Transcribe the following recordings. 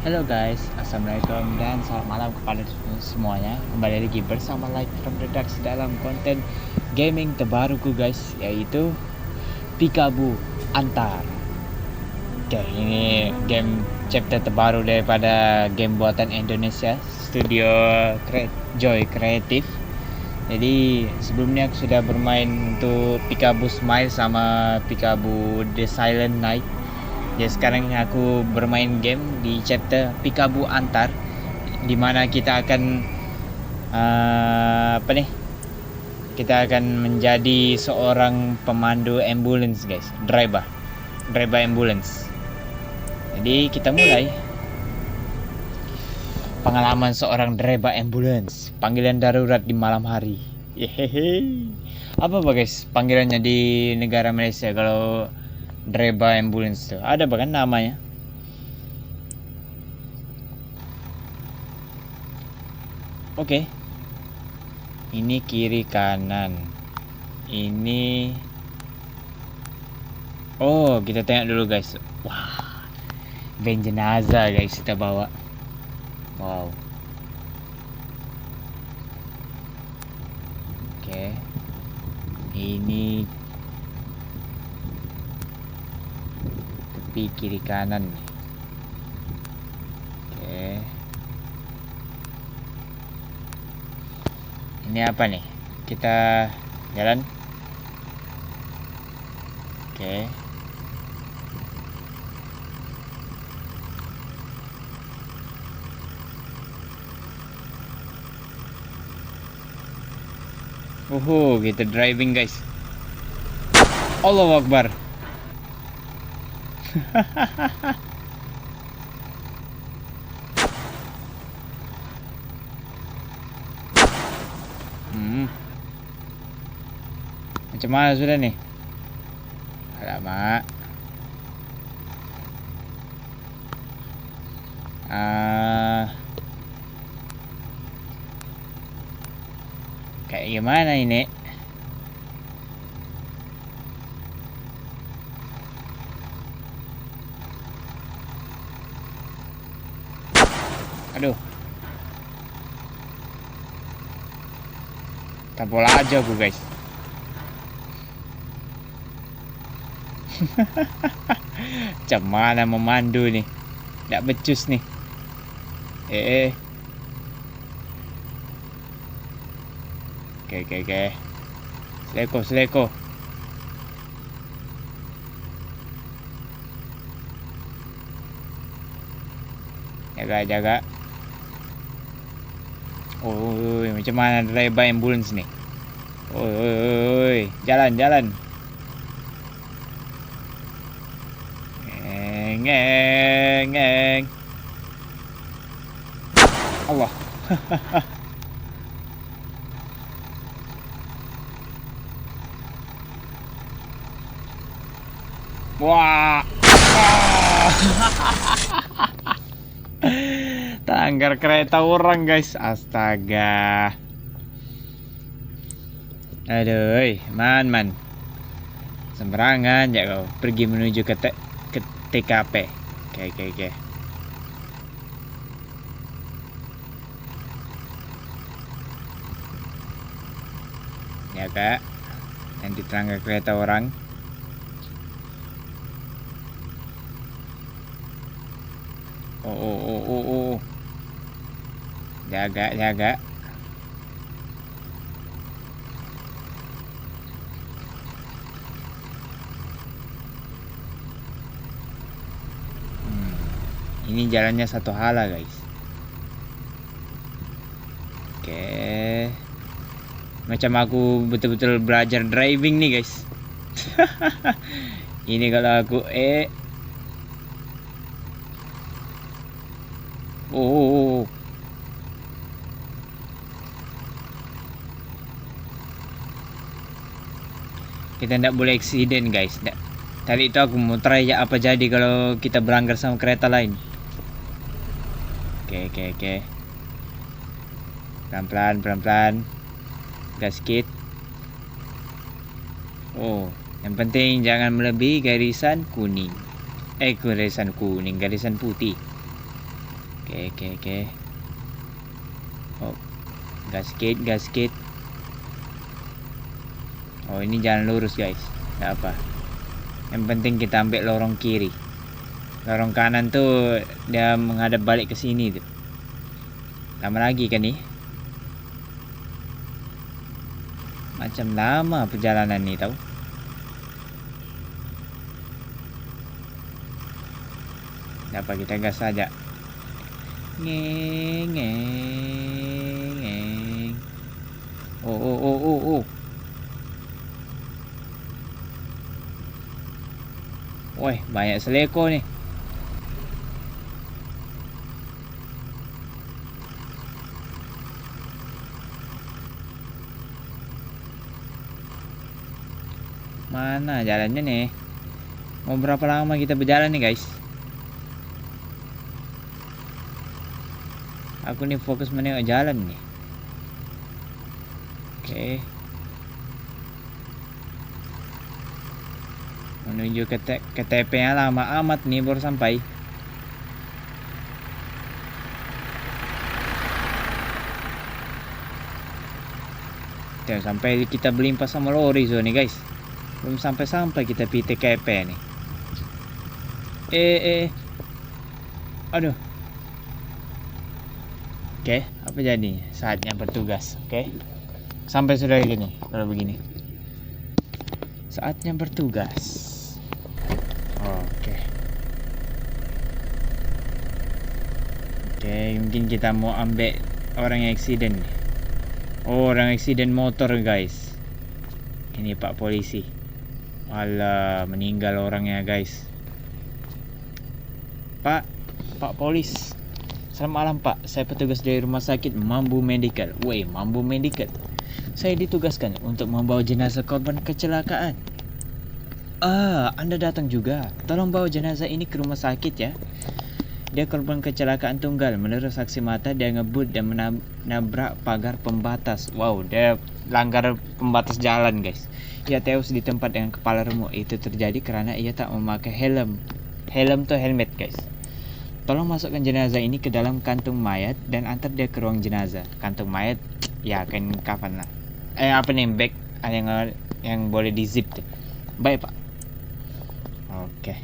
Halo guys, assalamualaikum dan selamat malam kepada semuanya. Kembali lagi bersama Light from the Dark dalam konten gaming terbaruku guys, yaitu Peekaboo Antar. Oke, ini game chapter terbaru daripada game buatan Indonesia, studio Joy Creative. Jadi sebelumnya aku sudah bermain untuk Peekaboo Smile sama Peekaboo The Silent Night. Ya, sekarang aku bermain game di chapter Peekaboo Antar, dimana kita akan kita akan menjadi seorang pemandu ambulans guys, driver ambulans. Jadi kita mulai pengalaman seorang driver ambulans, panggilan darurat di malam hari. Hehehe. Apa guys panggilannya di negara Malaysia kalau driver ambulans tuh? Ada bahkan namanya. Oke. Ini kiri kanan. Ini kita tengok dulu guys. Wah. Van jenazah guys kita bawa. Wow. Oke. Ini tepi kiri kanan nih. Oke. Ini apa nih? Kita jalan. Oke. Kita driving guys. Allahu Akbar. Macam mana sudah nih? Alamak. Kayak gimana ini? Aduh. Tampol aja aku guys. Macam mana memandu nih? Nggak becus nih. Oke. Seleko. Jaga. Macam mana driver ambulans nih? Jalan. Ngeng. Allah. Wah. Tanggar kereta orang guys, astaga. Aduh, man. Sembarangan ya kau pergi menuju ke TKP. Oke. Ya kak, nanti tangga kereta orang. Jaga. Ini jalannya satu hala guys. Oke. Macam aku betul-betul belajar driving nih guys. Ini kalau aku kita tidak boleh accident guys. Tadi itu aku mau try ya apa jadi kalau kita beranggar sama kereta lain. Oke. Pelan-pelan. Gasket. Yang penting jangan melebihi garisan kuning. Garisan putih. Oke. Oh, gasket. Oh, ini jalan lurus guys. Nggak apa. Yang penting kita ambil lorong kiri. Lorong kanan tuh dia menghadap balik ke sini tuh. Lama lagi kan nih? Macam lama perjalanan nih tahu. Dapat kita gas saja. Ngeng. Oh. Woi, banyak seleko nih. Mana jalannya nih? Mau berapa lama kita berjalan nih guys? Aku nih fokus menengok jalan nih. Oke. Menuju ke TP-nya lama amat nih baru sampai. Tuh, sampai kita berlimpah sama lori so nih guys. Belum sampai kita PTKP nih. Aduh. Oke, apa jadi? Saatnya bertugas, oke? Sampai sudah gini, kalau begini. Saatnya bertugas. Oke, mungkin kita mau ambil orang yang accident nih. Oh, orang accident motor guys. Ini Pak Polisi. Alah, meninggal orangnya guys. Pak Polis. Selamat malam Pak, saya petugas dari rumah sakit Mambu Medical. Mambu Medical. Saya ditugaskan untuk membawa jenazah korban kecelakaan. Anda datang juga. Tolong bawa jenazah ini ke rumah sakit ya. Dia korban kecelakaan tunggal. Menurut saksi mata, dia ngebut dan menabrak pagar pembatas. Wow, dia langgar pembatas jalan guys. Ia tewas di tempat dengan kepala remuk. Itu terjadi karena ia tak memakai helm. Helm tuh helmet guys. Tolong masukkan jenazah ini ke dalam kantung mayat dan antar dia ke ruang jenazah. Kantung mayat, ya kain kafan lah. Apa nih, bag yang boleh di zip tuh. Baik Pak. Oke.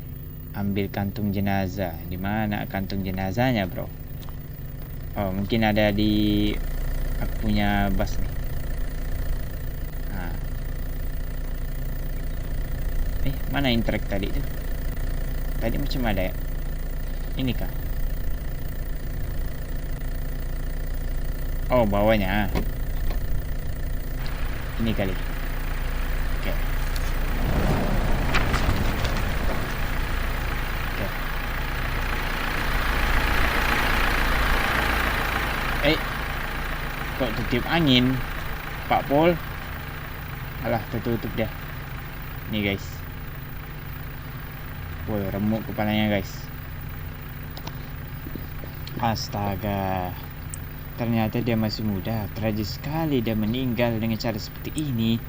Ambil kantung jenazah. Di mana kantung jenazahnya bro? Oh, mungkin ada di aku punya bus nih. Mana interact tadi tuh? Tadi macam ada ya? Ini kah? Oh, bawahnya. Ini kali. Oke. Kok tutup angin Pak Pol? Alah, tertutup dah. Nih guys. Woi, remuk kepalanya guys. Astaga. Ternyata dia masih muda. Tragis sekali dia meninggal dengan cara seperti ini.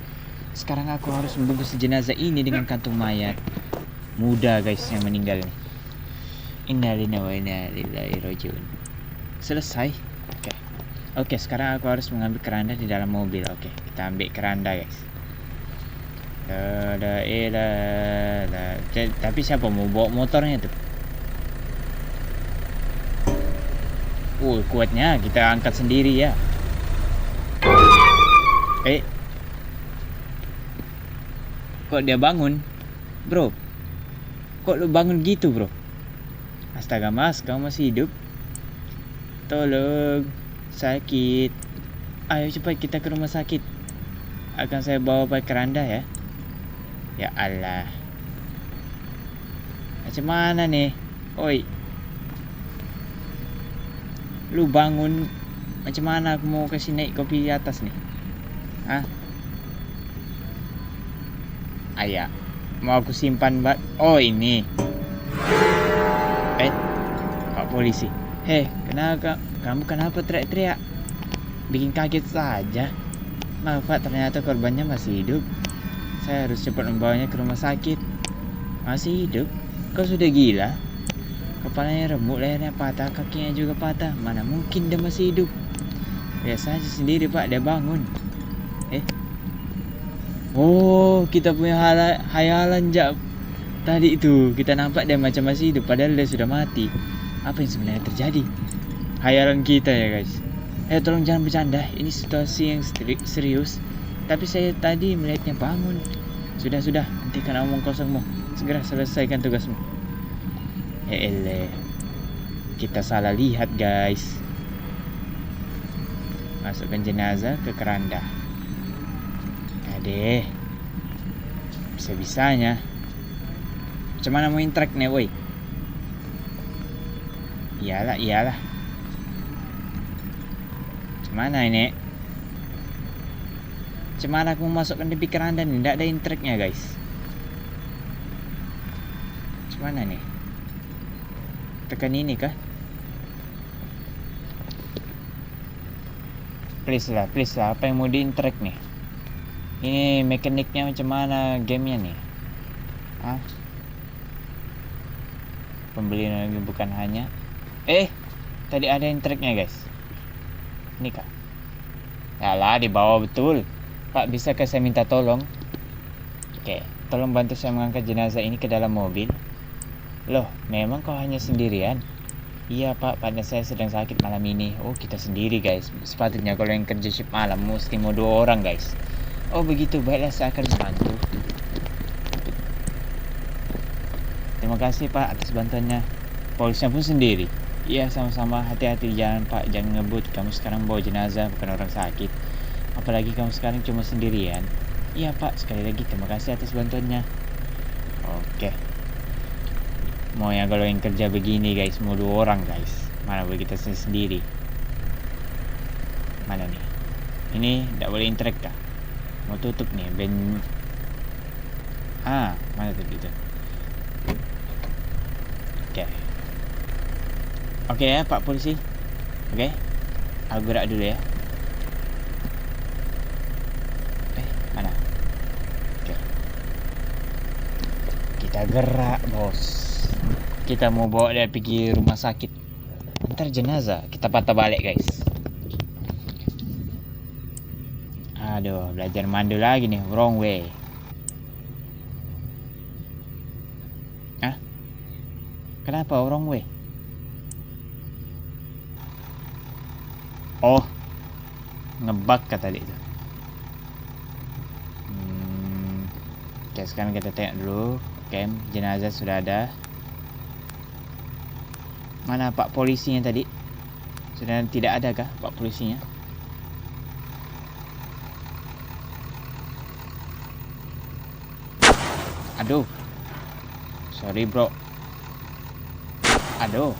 Sekarang aku harus membungkus jenazah ini dengan kantung mayat. Muda guys yang meninggal nih. Innalillahi wa inna ilaihi rajiun. Selesai. Oke, sekarang aku harus mengambil keranda di dalam mobil. Oke, kita ambil keranda guys. Tapi siapa mau bawa motornya tuh? Kuatnya kita angkat sendiri ya. Kok dia bangun? Bro, kok lu bangun gitu bro? Astaga mas, kamu masih hidup? Tolong, sakit. Ayo cepat kita ke rumah sakit. Akan saya bawa pakai keranda ya. Ya Allah, macam mana nih? Oi, lu bangun. Macam mana aku mau kasih naik kopi di atas nih? Ayah, mau aku simpan oh ini. Pak Polisi. Kenapa kamu teriak-teriak? Bikin kaget saja. Maaf Pak, ternyata korbannya masih hidup. Saya harus cepat membawanya ke rumah sakit. Masih hidup? Kau sudah gila? Kepalanya remuk, lehernya patah, kakinya juga patah. Mana mungkin dia masih hidup? Lihat saja sendiri Pak, dia bangun. Oh, kita punya hayalan jak. Tadi itu kita nampak dia macam masih hidup, padahal dia sudah mati. Apa yang sebenarnya terjadi? Hayalan kita ya guys. Tolong jangan bercanda, ini situasi yang serius. Tapi saya tadi melihatnya bangun. Sudah, hentikan omong kosongmu. Segera selesaikan tugasmu. Kita salah lihat guys. Masukkan jenazah ke keranda. Adeh, bisa-bisanya. Macam mana mau interact nih woi? Iyalah. Macam mana ini? Macam mana aku masukkan di pikiran anda nih? Tidak ada interact-nya guys. Macam mana nih? Tekan ini kah? Please lah. Apa yang mau di interact nih? Ini mekaniknya macam mana gamenya nih? Pembelian lagi bukan hanya. Tadi ada interact-nya guys. Ini kah? Yalah, di bawah betul. Pak, bisakah saya minta tolong? Oke, tolong bantu saya mengangkat jenazah ini ke dalam mobil. Loh, memang kau hanya sendirian? Iya Pak, partner saya sedang sakit malam ini. Oh, kita sendiri guys. Sepatutnya kalau yang kerja shift malam mesti mau 2 orang guys. Oh begitu, baiklah saya akan membantu. Terima kasih Pak atas bantuannya. Polisnya pun sendiri. Iya sama-sama, hati-hati di jalan Pak, jangan ngebut. Kamu sekarang bawa jenazah bukan orang sakit. Apalagi kamu sekarang cuma sendirian. Iya Pak, sekali lagi terima kasih atas bantuannya. Oke. Mau yang kalau yang kerja begini guys, mau 2 orang guys. Mana boleh kita sendiri. Mana nih? Ini tidak boleh interact kah? Mau tutup nih mana tadi itu? Oke ya Pak Polisi. Oke, aku gerak dulu ya. Mana? Oke, kita gerak bos. Kita mau bawa dia pergi rumah sakit. Ntar jenazah kita patah balik guys. Aduh, belajar mandu lagi nih, wrong way. Kenapa wrong way? Oh, ngebug kata tadi itu. Oke, sekarang kita tengok dulu. Oke, jenazah sudah ada. Mana Pak polisinya tadi? Sudah tidak ada kah Pak polisinya? Aduh, sorry bro. Aduh,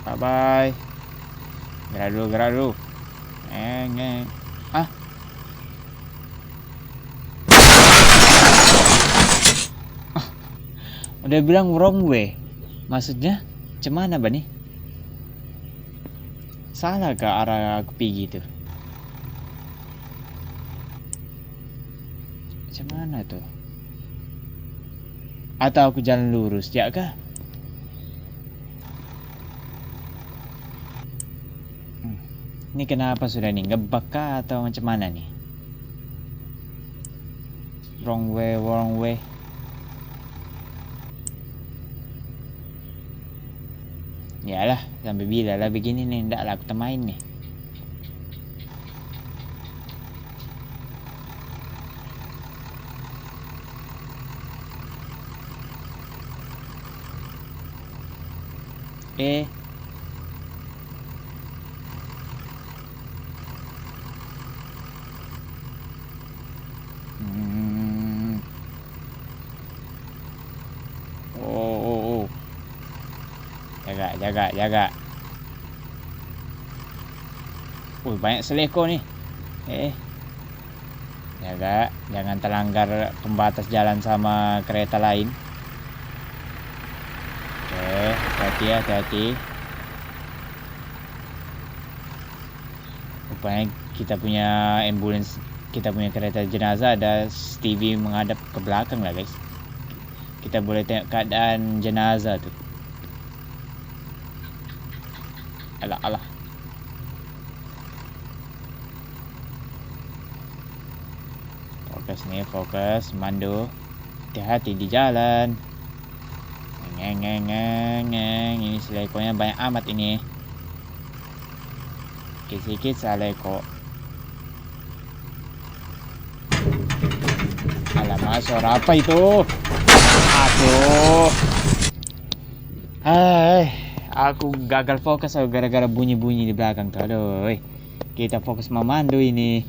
bye bye. Gerak dulu. Udah bilang wrong way. Maksudnya cemana Bani? Salah ke arah aku pergi tuh? Macam mana tuh? Atau aku jalan lurus ya kah? Ini kenapa sudah nih? Ngebug kah atau macam mana nih? Wrong way. Yalah, sampai bila lah begini nih, ndak lah aku temain nih. Oh. Jaga. Banyak seleko nih. Jaga, jangan terlanggar pembatas jalan sama kereta lain. Oke, hati-hati. Rupanya kita punya ambulans kita punya kereta jenazah ada TV menghadap ke belakang lah guys. Kita boleh tengok keadaan jenazah tuh. Alah. Fokus mandu. Hati-hati di jalan. Ngeng. Ini selekonya banyak amat ini. Sikit salah kok. Alamak, suara apa itu? Aduh. Aku gagal fokus gara-gara bunyi-bunyi di belakang tuh. Aduh. Kita fokus memandu ini.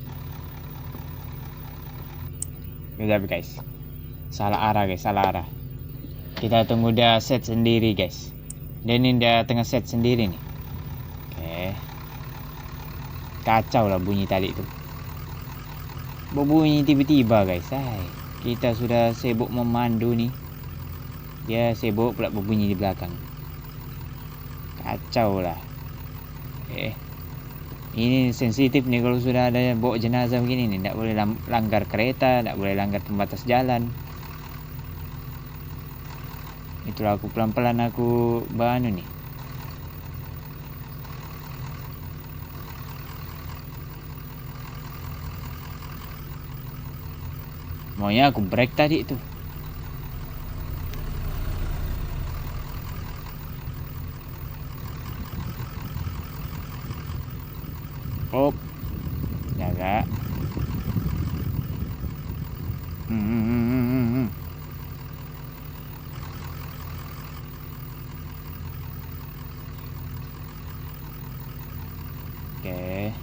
Kejap guys. Salah arah. Kita tunggu dia set sendiri guys. Dan ini dia tengah set sendiri nih. Oke. Kacau lah bunyi tadi itu. Berbunyi tiba-tiba guys. Kita sudah sibuk memandu nih. Dia sibuk pula berbunyi di belakang. Kacau lah. Ini sensitif nih kalau sudah ada bawa jenazah begini nih. Tidak boleh langgar kereta, tidak boleh langgar pembatas jalan. Itulah aku pelan-pelan aku banu nih. Maunya aku break tadi itu. Jaga. Oke.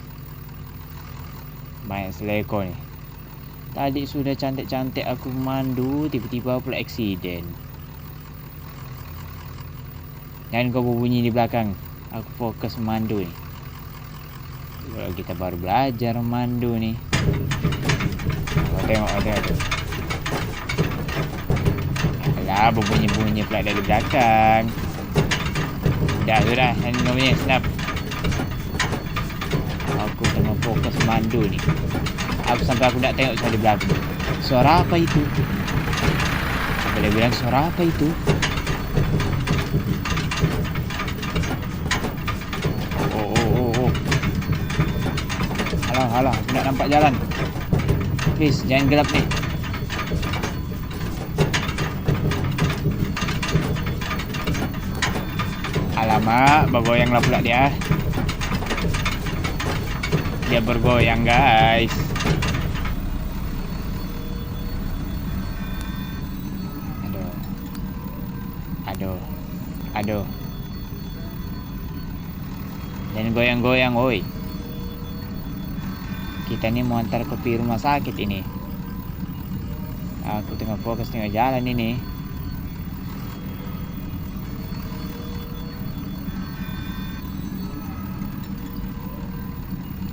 Banyak seleko nih. Tadi sudah cantik-cantik aku mandu, tiba-tiba pula eksiden. Jangan kau berbunyi di belakang. Aku fokus mandu nih. Kita baru belajar mandu nih. Tengok ada. Alah, berbunyi-bunyi pula dari belakang. Sudah, ini namanya snap. Aku tengah fokus mandu nih. Sampai aku tak tengok suara di belakang. Suara apa itu? Apa dia bilang suara apa itu? Oh. Halah, aku tak nampak jalan. Please, jangan gelap nih. Alamak, bergoyanglah pula dia. Dia bergoyang guys. Aduh. Dan goyang-goyang, woi. Kita ini mau antar ke rumah sakit ini. Aku tengah fokus tengah jalan ini.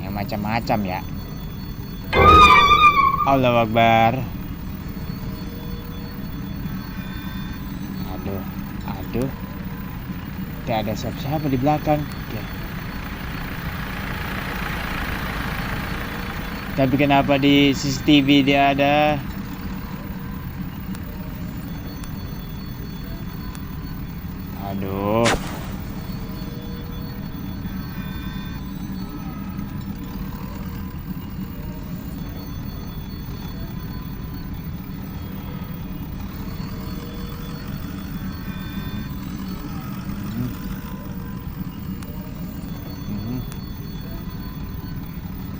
Yang macam-macam ya. Allahu Akbar. Aduh. Tidak ada siapa-siapa di belakang. Tapi kenapa di CCTV dia ada? Aduh.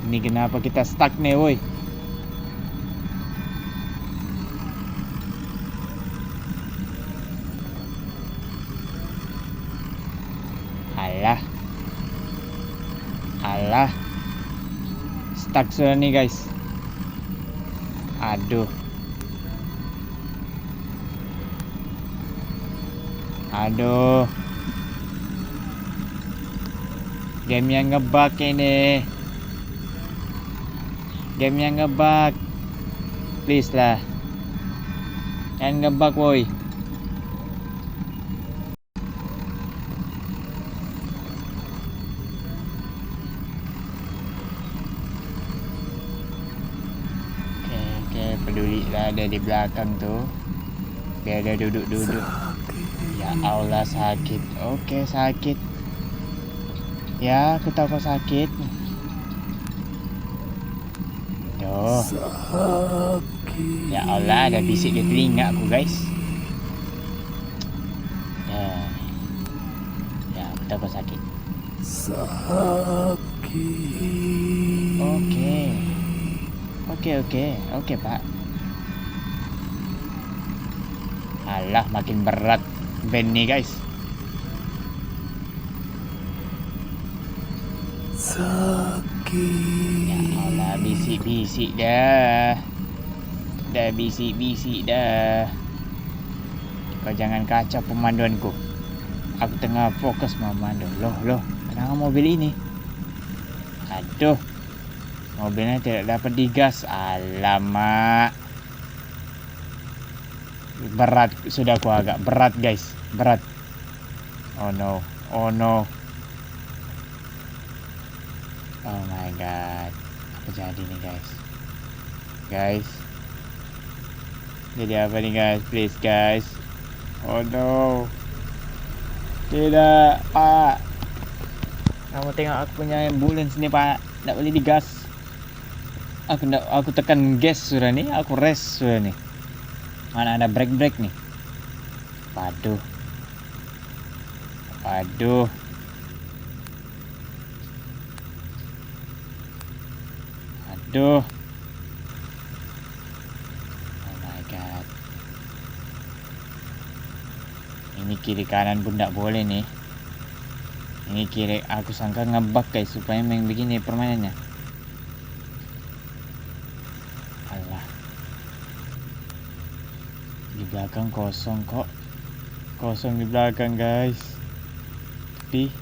Ini kenapa kita stuck nih woi. Alah. Stuck sudah nih guys. Aduh. Game yang ngebug ini. Please lah. Jangan ngebug woi. carilah ada di belakang tuh. Biar dia duduk-duduk. Ya Allah, sakit. Oke, sakit. Ya, aku tahu kau sakit. Tuh. Ya Allah, ada bisik di telinga aku, guys. Ya, aku tahu kau sakit. Oke, Pak. Alah, makin berat band nih, guys. Ya Allah, bisik-bisik dah. Dah bisik-bisik dah. Kau jangan kacau pemanduanku. Aku tengah fokus memandu. Loh, kenapa mobil ini? Aduh, mobilnya tidak dapat digas. Alamak. Berat, sudah aku agak berat, guys. Berat. Oh no. Oh my god. Apa jadi nih, guys? Jadi apa nih, guys? Please, guys. Oh no. Tidak, Pak. Kamu tengok aku punya ambulans nih, Pak. Tidak boleh digas. Aku tekan gas sudah nih. Aku rest sudah nih. Mana ada brake nih. Waduh. Oh my god. Ini kiri kanan pun tidak boleh nih. Ini kiri, aku sangka ngebug, guys, supaya main begini permainannya. Alah. Di belakang kosong kok. Kosong di belakang, guys. Tapi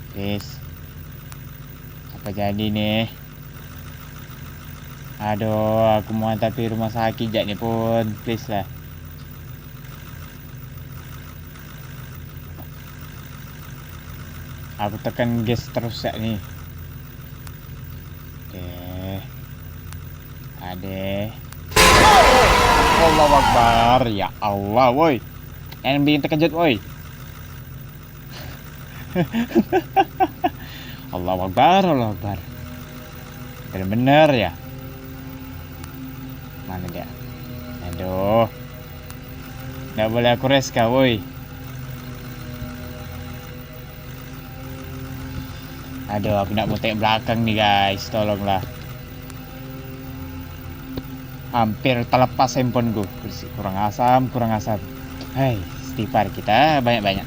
Please. Apa jadi nih? Aduh, aku mau antar ke rumah sakit jak nih pun. Please lah. Aku tekan gas terus ya nih. Ade. Allahu Akbar. Ya Allah, woi. Yang bikin terkejut, woi. Allahu Akbar. Bener-bener ya. Mana dia? Aduh. Nggak boleh aku reska, woi. Aduh, aku nggak mau tengok belakang nih, guys. Tolonglah. Hampir terlepas handphoneku. Kurang asam. Hai, istighfar kita banyak-banyak.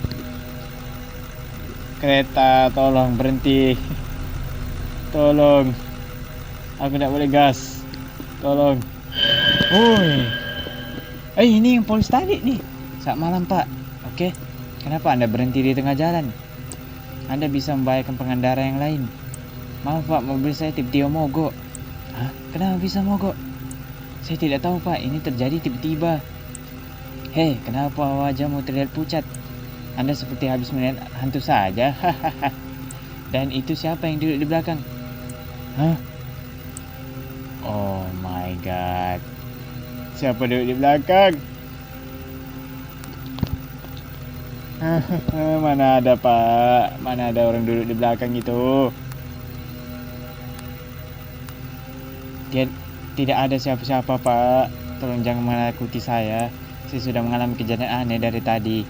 Kereta, tolong berhenti. Tolong. Aku tidak boleh gas. Tolong. Woi. Ini yang polis tadi nih. Saat malam, Pak. Oke. Kenapa Anda berhenti di tengah jalan? Anda bisa membahayakan pengendara yang lain. Maaf, Pak, mobil saya tiba-tiba mogok. Hah? Kenapa bisa mogok? Saya tidak tahu, Pak. Ini terjadi tiba-tiba. Hei, kenapa wajahmu terlihat pucat? Anda seperti habis melihat hantu saja. Dan itu siapa yang duduk di belakang? Hah? Oh my god. Siapa duduk di belakang? Mana ada, Pak? Mana ada orang duduk di belakang itu? Tidak ada siapa-siapa, Pak. Tolong jangan menakuti saya. Saya sudah mengalami kejadian aneh dari tadi.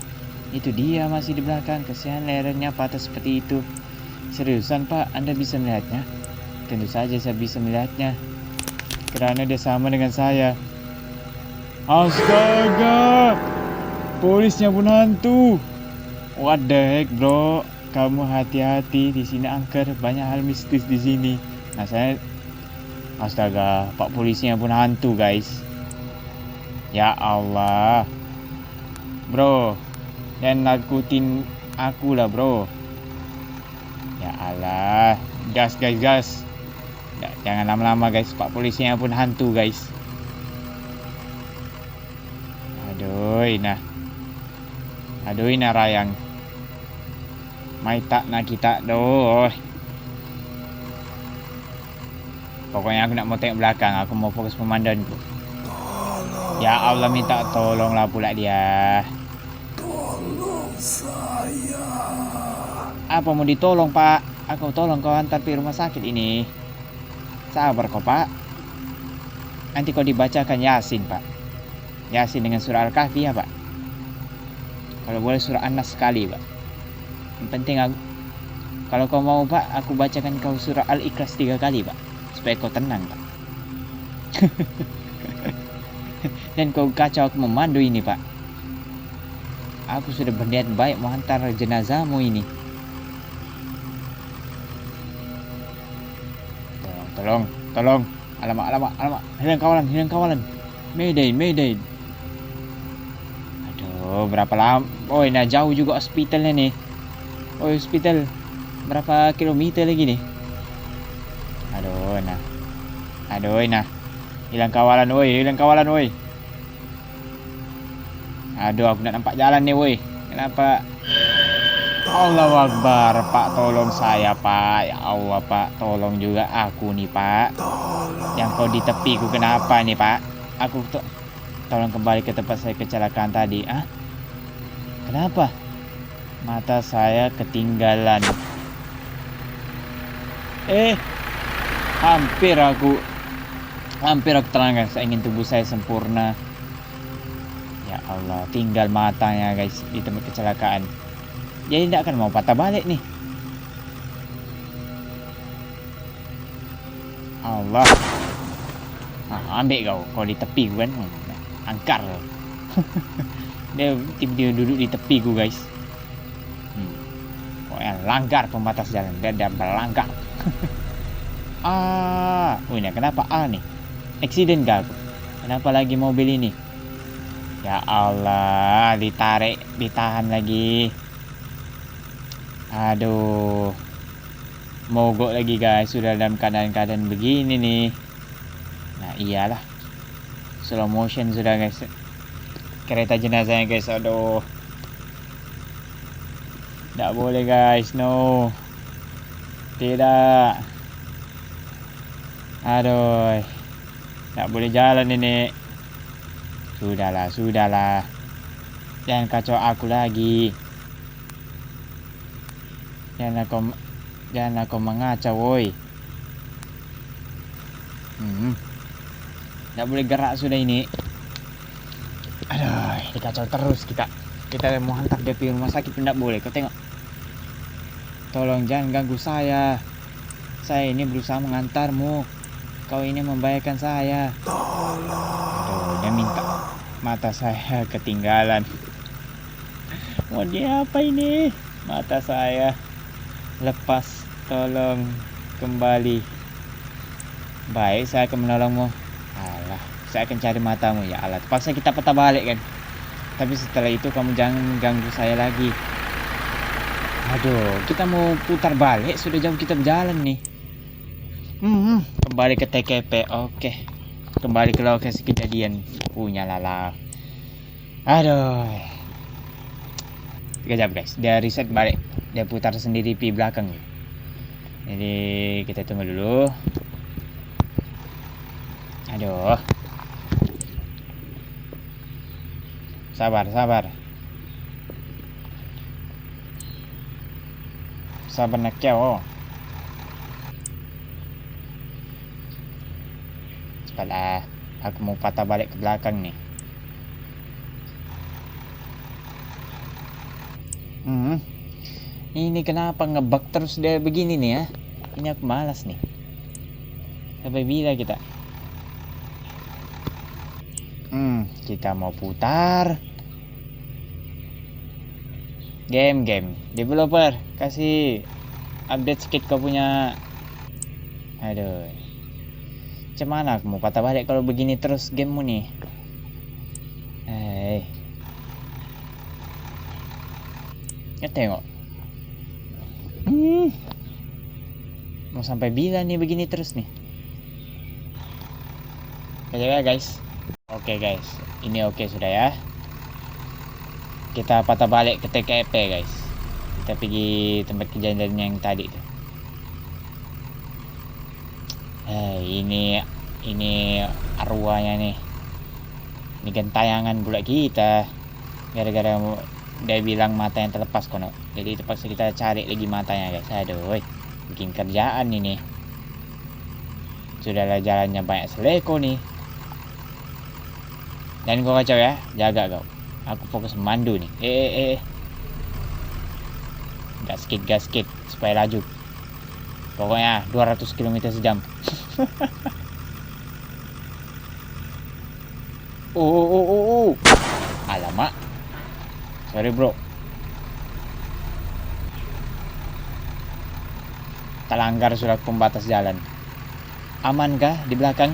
Itu dia masih di belakang. Kesian lehernya patah seperti itu. Seriusan, Pak? Anda bisa melihatnya? Tentu saja saya bisa melihatnya. Karena dia sama dengan saya. Astaga! Polisnya pun hantu. What the heck, bro? Kamu hati-hati di sini, angker. Banyak hal mistis di sini. Nah, astaga, Pak polisinya pun hantu, guys. Ya Allah. Bro, dan nakutin aku lah, bro. Ya Allah. Gas, guys. Jangan lama-lama, guys. Pak polisinya pun hantu, guys. Aduh, nah rayang. Mai tak nak kita doh. Pokoknya aku nak mau tengok belakang, aku mau fokus pemandanganku. Ya Allah, minta tolonglah pula dia. Tolong saya. Apa mau ditolong, Pak? Aku tolong kau antar pergi rumah sakit ini. Sabar kau, Pak. Nanti kau dibacakan Yasin, Pak. Yasin dengan surah Al-Kahfi ya, Pak. Kalau boleh surah An-Nas sekali, Pak. Yang penting aku, kalau kau mau, Pak, aku bacakan kau surah Al-Ikhlas 3 kali, Pak. Supaya kau tenang, Pak. Dan kau kacau aku memandu ini, Pak. Aku sudah berniat baik mau hantar jenazahmu ini. Tolong. Alamak. Hilang kawalan. Mayday. Aduh, berapa lama? Oh, nah jauh juga hospitalnya nih. Oh, hospital. Berapa kilometer lagi nih? Aduh, nah. Hilang kawalan, woi. Aduh, aku nak nampak jalan nih, woi. Kenapa? Allahu Akbar, Pak, tolong saya, Pak. Ya Allah, Pak, tolong juga aku nih, Pak. Yang kau di tepiku kenapa nih, Pak? Aku tolong kembali ke tempat saya kecelakaan tadi. Ah? Kenapa? Mata saya ketinggalan. Hampir aku terangkan. Saya ingin tubuh saya sempurna. Ya Allah, tinggal matanya guys di tempat kecelakaan. Jadi tidak akan mau patah balik nih. Allah. Ambil kau di tepi kan. Angkar. Dia duduk di tepi guys. Pokoknya langgar pembatas jalan. Dia berlanggar. Ini kenapa nih? Eksiden gak aku? Kenapa lagi mobil ini? Ya Allah, ditahan lagi. Aduh, mogok lagi guys, sudah dalam keadaan begini nih. Nah iyalah, slow motion sudah guys, kereta jenazahnya guys. Aduh, tidak boleh guys, no, tidak. Aduh, tidak boleh jalan ini. Sudahlah, jangan kacau aku lagi. Jangan aku mengacau, woi. Nggak boleh gerak sudah ini. Aduh, dikacau terus kita. Kita mau hantar dia ke rumah sakit, tidak boleh. Kau tengok. Tolong jangan ganggu saya. Saya ini berusaha mengantarmu. Kau ini membahayakan saya. Aduh, dia minta. Mata saya ketinggalan. Mau dia apa ini? Mata saya lepas, tolong kembali. Baik, saya akan menolongmu. Alah, saya akan cari matamu. Ya Allah, terpaksa kita patah balik kan. Tapi setelah itu kamu jangan ganggu saya lagi. Aduh, kita mau putar balik, sudah jauh kita berjalan nih. Kembali ke TKP. Oke, kembali ke lokasi kejadian. Punya lala. Aduh, kejap guys, dia reset balik. Dia putar sendiri di belakang. Jadi kita tunggu dulu. Aduh, sabar nak cow. Cepatlah, aku mau patah balik ke belakang nih. Ini kenapa ngebug terus dia begini nih ya? Ini aku malas nih. Sampai bila kita? Kita mau putar. Game. Developer, kasih update sedikit kau punya. Aduh. Macam mana aku mau patah balik kalau begini terus gamemu nih? Ya tengok. Mau sampai bila nih begini terus nih? Ya guys. Oke guys, ini oke sudah ya. Kita patah balik ke TKP guys. Kita pergi tempat kejadian yang tadi tuh. Ini arwahnya nih. Ini gentayangan pula kita. Gara-gara dia bilang mata yang terlepas kono. Jadi terpaksa kita cari lagi matanya guys. Aduh, bikin kerjaan ini. Sudahlah jalannya banyak seleko nih. Dan kau kacau ya, jaga kau. Aku fokus memandu nih. Gaskit supaya laju. Pokoknya 200 km sejam. Alamak. Sorry bro. Terlanggar surat pembatas jalan. Amankah di belakang?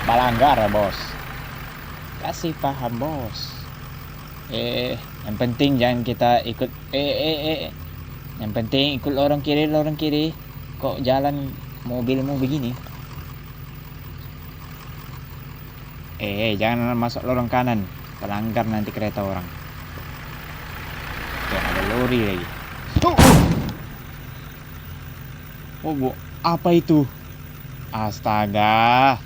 Pelanggar bos. Kasih paham bos. Yang penting jangan kita ikut. Yang penting ikut lorong kiri. Kok jalan mobilmu begini? Jangan masuk lorong kanan. Pelanggar nanti kereta orang. Tuh ada lori lagi. Bu, apa itu? Astaga.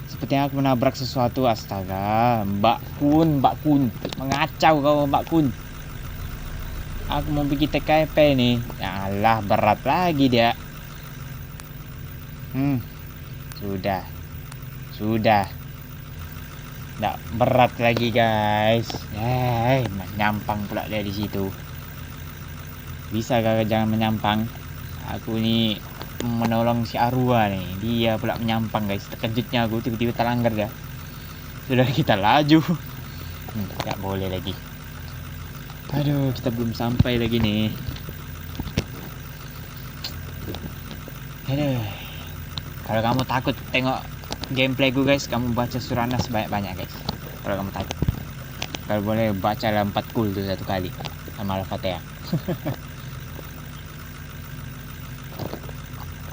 Sepertinya aku menabrak sesuatu. Astaga, Mbak Kun, mengacau kau Mbak Kun. Aku mau bikin TKP nih. Ya Allah, berat lagi dia. Sudah. Nggak berat lagi guys. Menyampang pula dia di situ. Bisa gak jangan menyampang? Aku ini menolong si Arwa nih. Dia pula menyampang guys. Terkejutnya aku tiba-tiba terlanggar dah. Sudah kita laju. Nggak boleh lagi. Aduh, kita belum sampai lagi nih. Aduh. Kalau kamu takut tengok gameplay gue guys, kamu baca surah Nas banyak-banyak guys. Kalau kamu takut. Kalau boleh baca 4 kul tuh satu kali sama Al-Fatihah.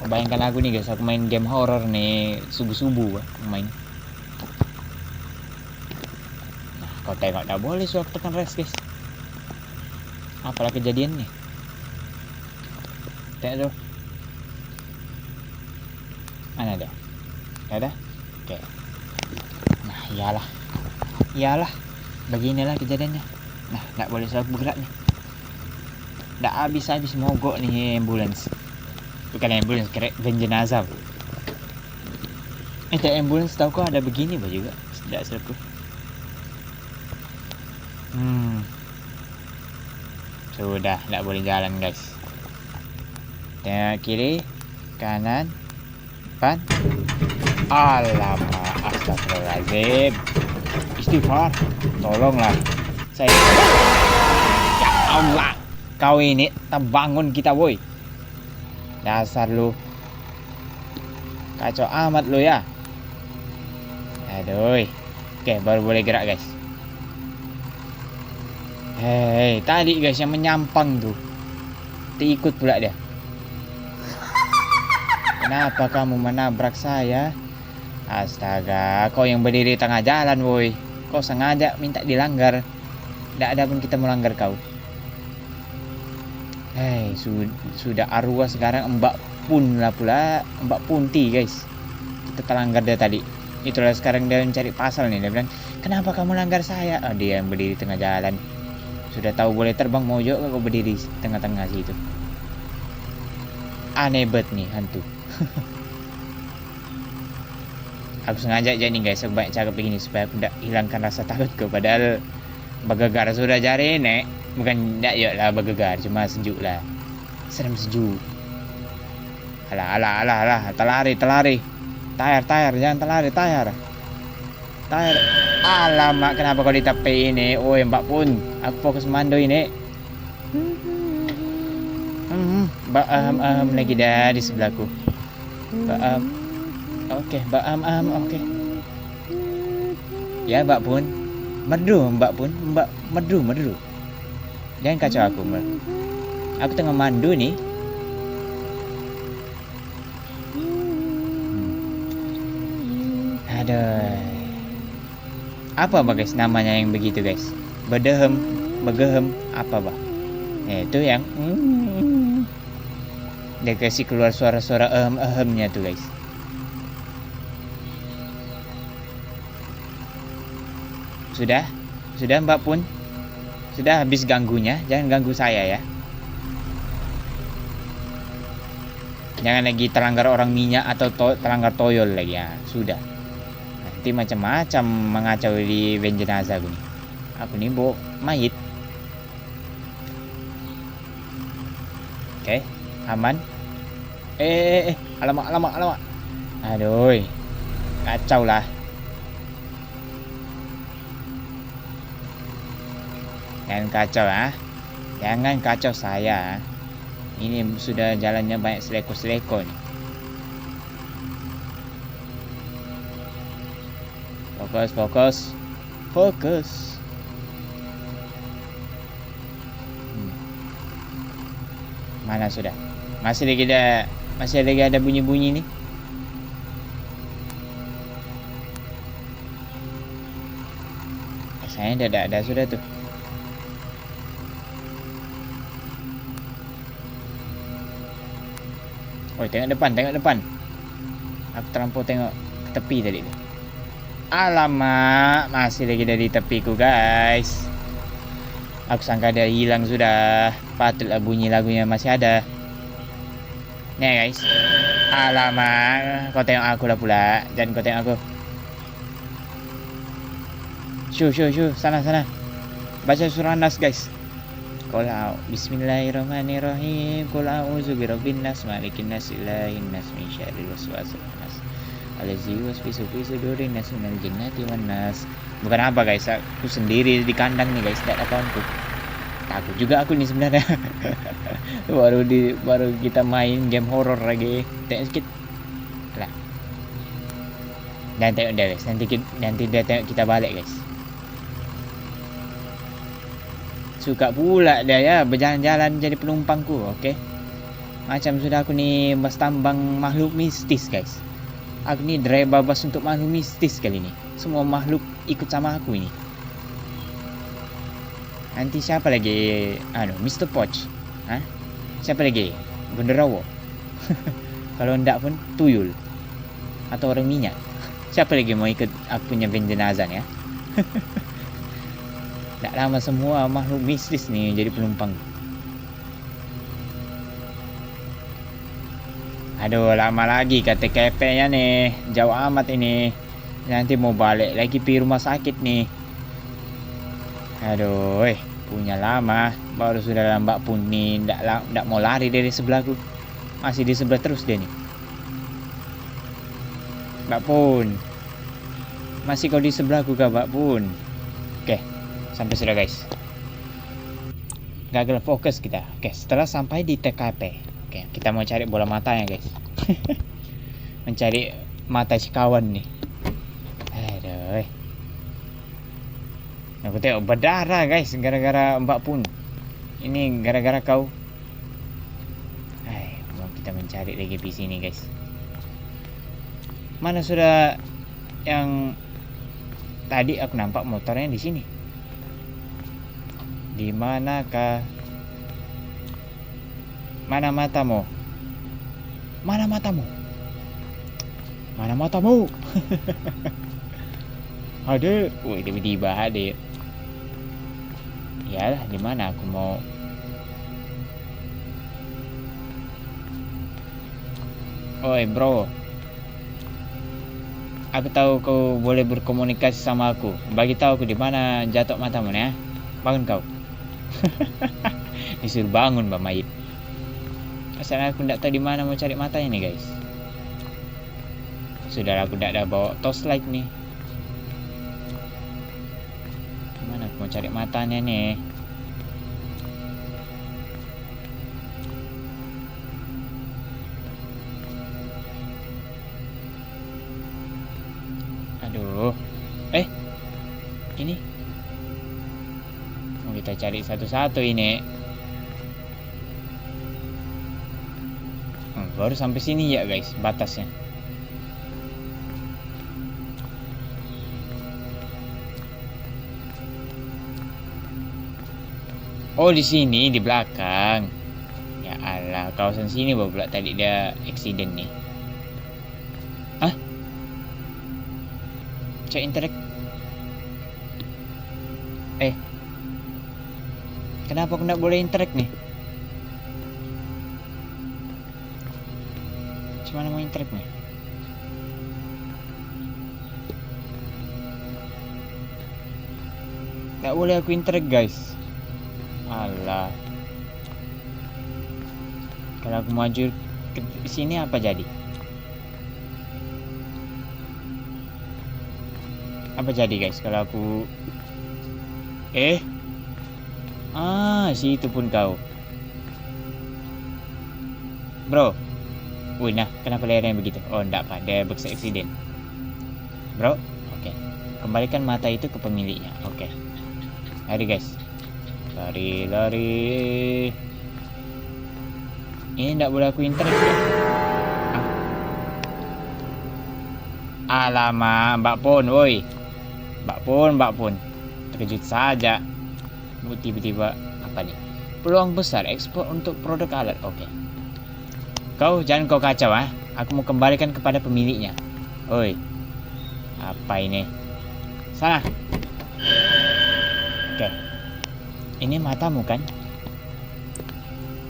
Bayangkan aku nih guys, aku main game horror nih subuh-subuh main. Nah, kau tengok dah boleh suap tekan rest guys. Apalah kejadiannya? Tengok tuh. Mana dia? Ada? Oke. Nah, iyalah. Beginilah kejadiannya. Nah, nggak boleh suap bergerak nih. Nggak habis mogok nih ambulans. Bukan ambulans, kira van jenazah. Ambulans tahu kok ada begini bah juga. Tidak serpu. Sudah, tidak boleh jalan guys. Tengok kiri, kanan, depan. Alamak, astagfirullahaladzim. Istighfar, tolonglah. Saya. Ya Allah, kau ini terbangun kita boy. Dasar lu. Kacau amat lu ya. Aduh. Oke, baru boleh gerak guys. Tadi guys yang menyampang tuh. Ikut pula dia. Kenapa kamu menabrak saya? Astaga, kau yang berdiri tengah jalan woi. Kau sengaja minta dilanggar. Tidak ada pun kita melanggar kau. Sudah arwah sekarang Mbak Pun lah pula. Mbak Punti guys. Kita terlanggar dia tadi. Itulah sekarang dia mencari pasal nih. Dia bilang, kenapa kamu langgar saya? Dia yang berdiri tengah jalan. Sudah tahu boleh terbang mau juga kau berdiri tengah-tengah situ. Aneh banget nih hantu. Aku sengaja jadi guys, aku banyak cakap begini supaya aku tidak hilangkan rasa takutku. Padahal Bagegar sudah jari nek. Bukan tak yuk lah Bagegar, cuma sejuk lah. Serem sejuk. Alah, terlari. Tayar, jangan terlari, tayar. Alamak, kenapa kau ditapai ini? Mbak Pun, aku fokus mando ini. Mbak lagi dah di sebelahku. Mbak oke, oke. Ya Mbak Pun, merdu Mbak Pun, Mbak merdu. Jangan kacau aku, Mbak. Aku tengah mandu nih. Aduh. Apa guys namanya yang begitu guys? Begehem, apa bah? Itu yang Dia kasih keluar suara-suara ehem-ehemnya tuh guys. Sudah Mbak Pun. Sudah habis ganggunya, jangan ganggu saya ya. Jangan lagi terlanggar orang minyak atau terlanggar toyol lagi ya. Sudah. Nanti macam-macam mengacau di van jenazah aku nih. Aku nih bawa mayit. Oke, aman. Alamak. Aduh. Kacau lah. Jangan kacau ah. Jangan kacau saya. Ini sudah jalannya banyak seleko-seleko nih. Fokus. Mana sudah? Masih lagi ada bunyi-bunyi nih. Saya ada sudah tuh. Oh, tengok depan. Aku terlampau tengok ke tepi tadi tu. Alamak, masih lagi dari tepiku guys. Aku sangka dia hilang sudah. Patutlah bunyi lagunya masih ada. Nih guys. Alamak, kau tengok aku lah pula. Jangan kau tengok aku. Shoo, sana. Baca surah Nas guys. Bismillahirrahmanirrahim. Qul a'udzu birabbin nas, malikin nas, ilahin nas, min syarril waswasil khannas. Allazi yuwaswisu fi sudurin nas minal jinnati wan nas. Bukan apa guys, aku sendiri di kandang nih guys, tidak ada kawanku. Takut juga aku nih sebenarnya. baru kita main game horror lagi. Tengok sedikit. Lah. Dan tengok dia guys, nanti dia tengok kita balik guys. Suka pula dia ya berjalan-jalan jadi penumpangku, okey. Macam sudah aku ni bas tambang makhluk mistis guys. Aku ni driver bas untuk makhluk mistis kali ni. Semua makhluk ikut sama aku ini. Nanti siapa lagi? Mr. Poch. Siapa lagi? Gondorawo. Kalau ndak pun tuyul. Atau orang minyak. Siapa lagi mau ikut aku punya van jenazah ya? Tak lama semua makhluk mistis ni jadi penumpang. Aduh, lama lagi kata kepenya nih. Jauh amat ini. Nanti mau balik lagi pergi rumah sakit nih. Aduh, punya lama. Baru sudah lambat pun ni. Tak mau lari dari sebelahku. Masih di sebelah terus dia ni. Mbak Pun. Masih kau di sebelahku kah Mbak Pun? Okey. Sampai sudah guys. Gagal fokus kita. Oke, setelah sampai di TKP. Oke, kita mau cari bola matanya guys. Mencari mata si kawan nih. Aduh. Aku tengok berdarah guys. Gara-gara Mbak Pun. Ini gara-gara kau. Mau kita mencari lagi di sini guys. Mana sudah yang tadi aku nampak motornya di sini. Di manakah? Mana matamu? Mana matamu? Ada. Woi, tiba-tiba ada. Yalah, di mana aku mau? Oi, bro. Aku tahu kau boleh berkomunikasi sama aku. Bagi tahu aku di mana jatuh matamu ya. Bangun kau. Disuruh bangun Mbak Mayit. Asalnya aku tidak tahu di mana mau cari matanya nih guys. Sudah aku tidak ada bawa torchlight nih. Mana aku mau cari matanya nih? Aduh. Ini kita cari satu-satu ini. Baru sampai sini ya guys batasnya. Oh, di sini di belakang. Ya Allah. Alah, kawasan sini bawa pula tadi dia accident nih. Hah? Cek interact. Kenapa aku nggak boleh interact nih? Gimana mau interact nih? Nggak boleh aku interact guys. Alah. Kalau aku maju ke sini apa jadi? Apa jadi guys kalau aku situ pun kau. Bro. Wih, nah, kenapa layarnya begitu? Oh, enggak apa, dia bersaccident. Bro, oke. Kembalikan mata itu ke pemiliknya. Oke. Lari guys. Lari. Ini enggak boleh aku interact ya? Alamak, Mbak Pun, woi. Mbak Pun. Terkejut saja. Tiba-tiba apa nih? Peluang besar ekspor untuk produk alat. Oke. Kau jangan kau kacau ah. Aku mau kembalikan kepada pemiliknya. Oi. Apa ini? Sana. Oke. Ini matamu kan?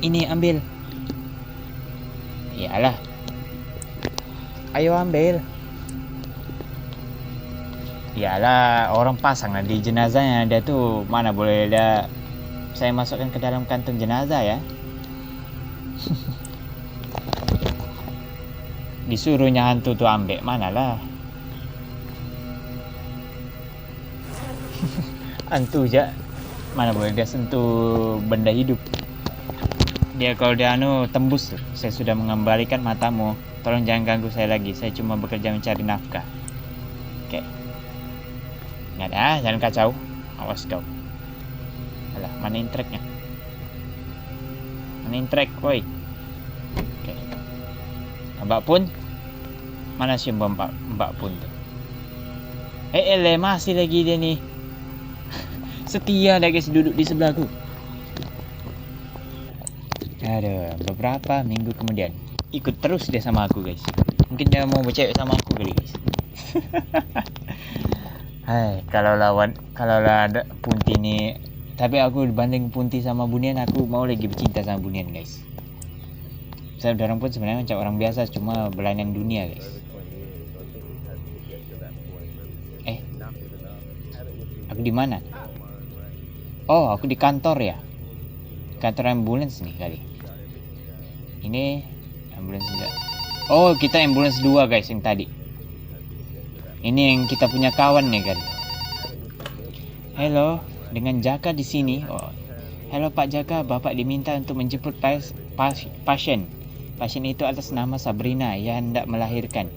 Ini ambil. Iyalah. Ayo ambil. Iyalah, orang pasang lah di jenazahnya. Dia tuh mana boleh dia saya masukkan ke dalam kantong jenazah ya. Disuruhnya hantu tuh ambil, manalah. Hantu aja mana boleh dia sentuh benda hidup. Dia kalau dia tembus tuh. Saya sudah mengembalikan matamu. Tolong jangan ganggu saya lagi. Saya cuma bekerja mencari nafkah. Oke. Ingat ya, jangan kacau. Awas kau. Alah, mana interact-nya? Mana interact, woi? Oke. Mbak Pun? Mana sih Mbak Pun tuh? Masih lagi dia nih. Setia dia guys duduk di sebelahku. Aduh, beberapa minggu kemudian ikut terus dia sama aku guys. Mungkin dia mau bercewek sama aku kali guys. Hai, kalau ada Punti nih, tapi aku dibanding Punti sama Bunian, aku mau lagi bercinta sama Bunian guys. Saya orang pun sebenarnya macam orang biasa, cuma belahan dunia guys. Aku di mana? Oh, aku di kantor ya. Kantor ambulans nih kali. Ini ambulans enggak? Oh, kita ambulans 2 guys yang tadi. Ini yang kita punya kawan nih kan. Halo, dengan Jaka di sini. Oh, halo Pak Jaka, Bapak diminta untuk menjemput pasien. Pasien itu atas nama Sabrina yang hendak melahirkan.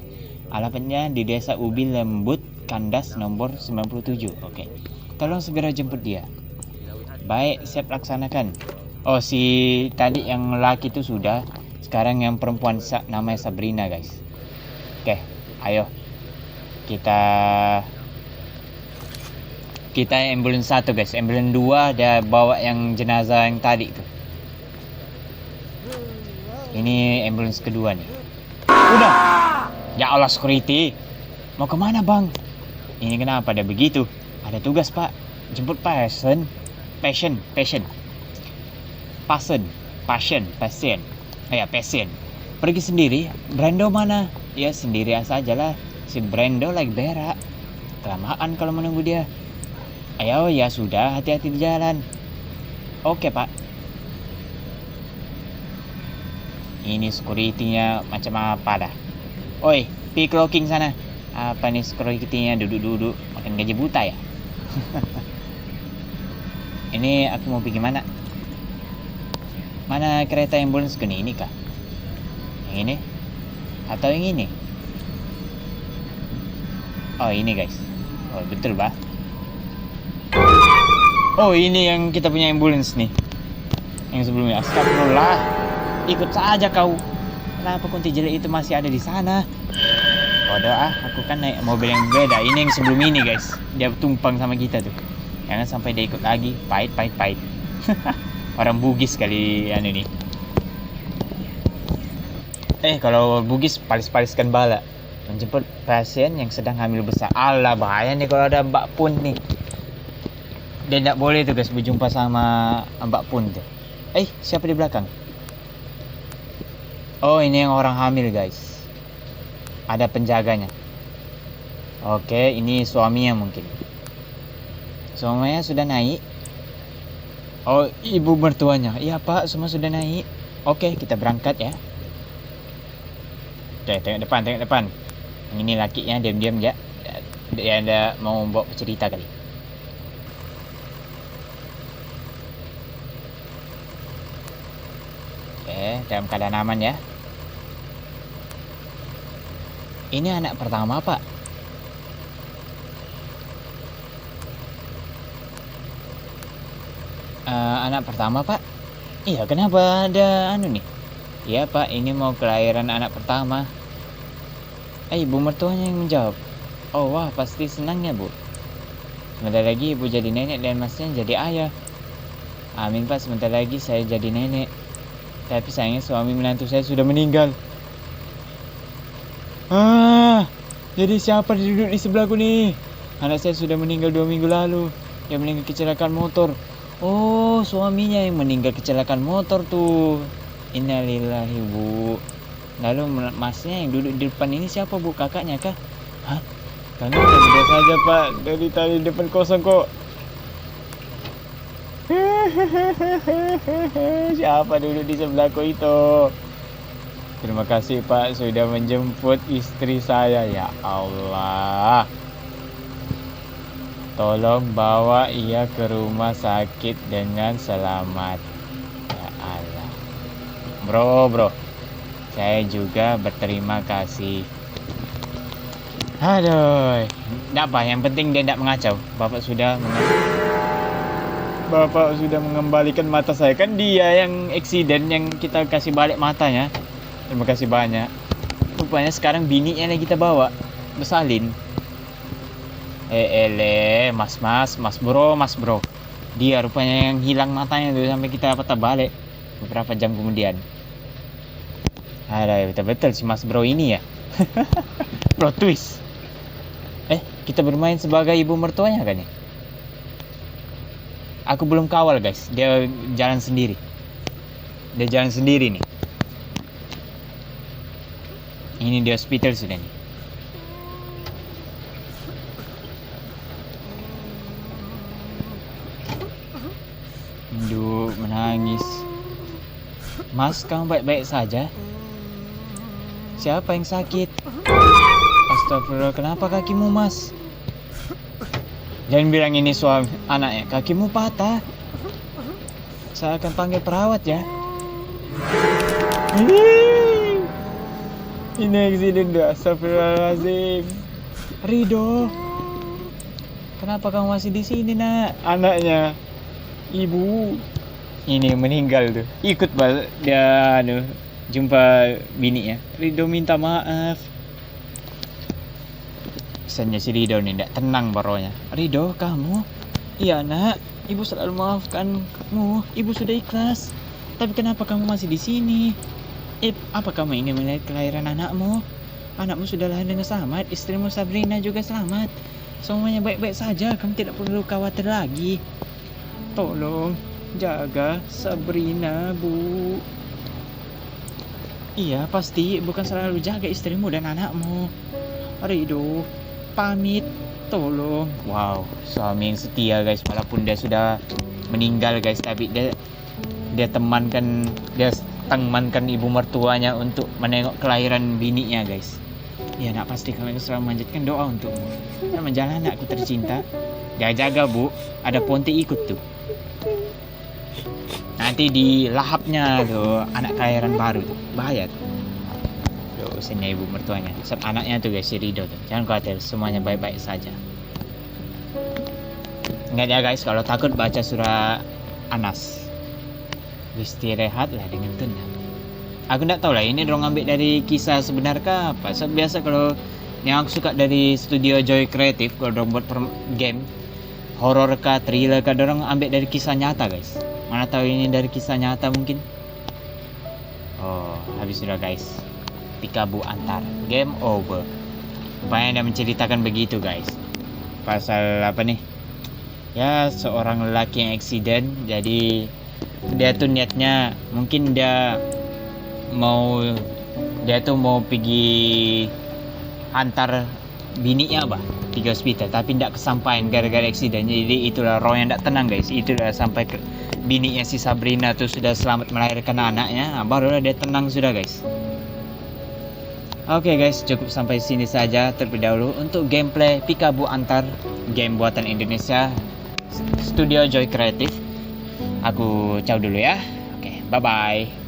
Alamatnya di Desa Ubi Lembut, Kandas nomor 97. Oke. Tolong segera jemput dia. Baik, siap laksanakan. Oh, si tadi yang laki itu sudah. Sekarang yang perempuan namanya Sabrina guys. Oke, ayo. Kita ambulans 1 guys. Ambulans 2 dia bawa yang jenazah yang tadi tuh. Ini ambulans kedua nih. Udah. Ya Allah, security. Mau kemana bang? Ini kenapa dia begitu? Ada tugas pak. Jemput pasien. Pergi sendiri. Brando mana? Ya sendiri saja lah. Si Brando lagi berak. Kelamaan kalau menunggu dia. Ayo ya sudah, hati-hati di jalan. Oke pak. Ini security-nya macam apa dah? Oi, pick locking sana. Apa nih security-nya duduk-duduk makan gaji buta ya? Ini aku mau pergi mana? Mana kereta ambulans ke ini kah? Yang ini? Atau yang ini? Oh ini guys. Oh betul bah. Oh ini yang kita punya ambulans nih. Yang sebelumnya. Astagfirullah. Ikut saja kau. Kenapa kunti jelek itu masih ada di sana? Bodoh aku kan naik mobil yang beda. Ini yang sebelum ini guys. Dia tumpang sama kita tuh. Jangan sampai dia ikut lagi. Pahit. Orang Bugis kali nih. Kalau Bugis palis-paliskan bala. Menjemput pasien yang sedang hamil besar. Alah, bahaya nih kalau ada Mbak Pun nih. Dia tidak boleh tuh guys berjumpa sama Mbak Pun tuh. Siapa di belakang? Oh, ini yang orang hamil guys. Ada penjaganya. Oke, ini suaminya mungkin. Suaminya sudah naik. Oh, ibu mertuanya. Iya pak, semua sudah naik. Oke, kita berangkat ya. Oke, tengok depan. Ini lakinya diam-diam ya. Dia ada mau bawa cerita kali. Oke, dalam keadaan aman ya. Ini anak pertama pak. Anak pertama pak. Iya, kenapa ada anu nih? Iya pak, ini mau kelahiran anak pertama. Ibu mertuanya yang menjawab. Oh wah, pasti senang ya bu. Sebentar lagi ibu jadi nenek dan masnya jadi ayah. Amin pak, sebentar lagi saya jadi nenek. Tapi sayangnya suami menantu saya sudah meninggal. Jadi siapa duduk di sebelahku nih? Anak saya sudah meninggal 2 minggu lalu. Dia meninggal kecelakaan motor. Oh, suaminya yang meninggal kecelakaan motor tuh. Innalillahi bu. Lalu masnya yang duduk di depan ini siapa bu? Kakaknya kah? Hah? Kami udah saja pak. Dari tadi depan kosong kok. Siapa duduk di sebelahku itu? Terima kasih pak sudah menjemput istri saya. Ya Allah. Tolong bawa ia ke rumah sakit dengan selamat. Ya Allah. Bro. Saya juga berterima kasih. Aduh. Tidak apa, yang penting dia tidak mengacau. Bapak sudah mengembalikan mata saya. Kan dia yang eksiden yang kita kasih balik matanya. Terima kasih banyak. Rupanya sekarang bininya yang kita bawa. Bersalin. Mas bro. Dia rupanya yang hilang matanya tuh sampai kita patah balik beberapa jam kemudian. Ada betul-betul si mas bro ini ya. Plot twist. Kita bermain sebagai ibu mertuanya kan ya? Aku belum kawal guys. Dia jalan sendiri nih. Ini di hospital sudah nih. Aduh, menangis. Mas, kamu baik-baik saja? Siapa yang sakit? Astagfirullah, kenapa kakimu mas? Jangan bilang ini suami anaknya. Kakimu patah. Saya akan panggil perawat ya. Ini eksiden dah. Astagfirullahaladzim. Rido, kenapa kamu masih di sini nak? Anaknya ibu ini meninggal tuh. Ikut dia jumpa bininya. Rido minta maaf. Kesannya si Rido nih tidak tenang baronya. Rido, kamu? Iya nak, ibu selalu maafkan kamu. Ibu sudah ikhlas. Tapi kenapa kamu masih di sini? Apa kamu ingin melihat kelahiran anakmu? Anakmu sudah lahir dengan selamat. Istrimu Sabrina juga selamat. Semuanya baik-baik saja. Kamu tidak perlu khawatir lagi. Tolong jaga Sabrina bu. Iya pasti, bukan selalu jaga istrimu dan anakmu. Rido, pamit, tolong. Wow, suami yang setia guys. Walaupun dia sudah meninggal guys, tapi dia temankan ibu mertuanya untuk menengok kelahiran bininya guys. Ya nak, pasti kami selalu memanjatkan doa untukmu. Sama jalan anakku tercinta. Jaga bu, ada Ponti ikut tuh. Nanti di lahapnya tuh anak kelahiran baru tuh, bahaya tuh. Usianya ibu mertuanya, anaknya tuh guys, si Rido tuh. Jangan khawatir, semuanya baik-baik saja. Ingat ya guys, kalau takut baca surah Anas. Istirahatlah dengan tenang. Aku nggak tahu lah, ini dorong ambil dari kisah sebenar kah apa. So, biasa kalau yang aku suka dari studio Joy Creative, kalau dorong buat game horor kah, thriller kah, dorong ambil dari kisah nyata guys. Mana tahu ini dari kisah nyata mungkin. Oh, habis sudah guys. Peekaboo antar. Game over. Rupanya dia menceritakan begitu guys. Pasal apa nih? Ya seorang lelaki yang accident. Jadi dia tuh niatnya mungkin dia tuh mau pergi antar bininya pergi hospital, tapi tidak kesampaian gara-gara accident. Jadi itulah roh yang tidak tenang guys. Itulah sampai ke bininya si Sabrina tuh sudah selamat melahirkan anaknya, barulah dia tenang sudah guys. Oke guys, cukup sampai sini saja terlebih dahulu untuk gameplay Peekaboo Antar, game buatan Indonesia, Studio Joy Creative. Aku ciao dulu ya. Oke, bye bye.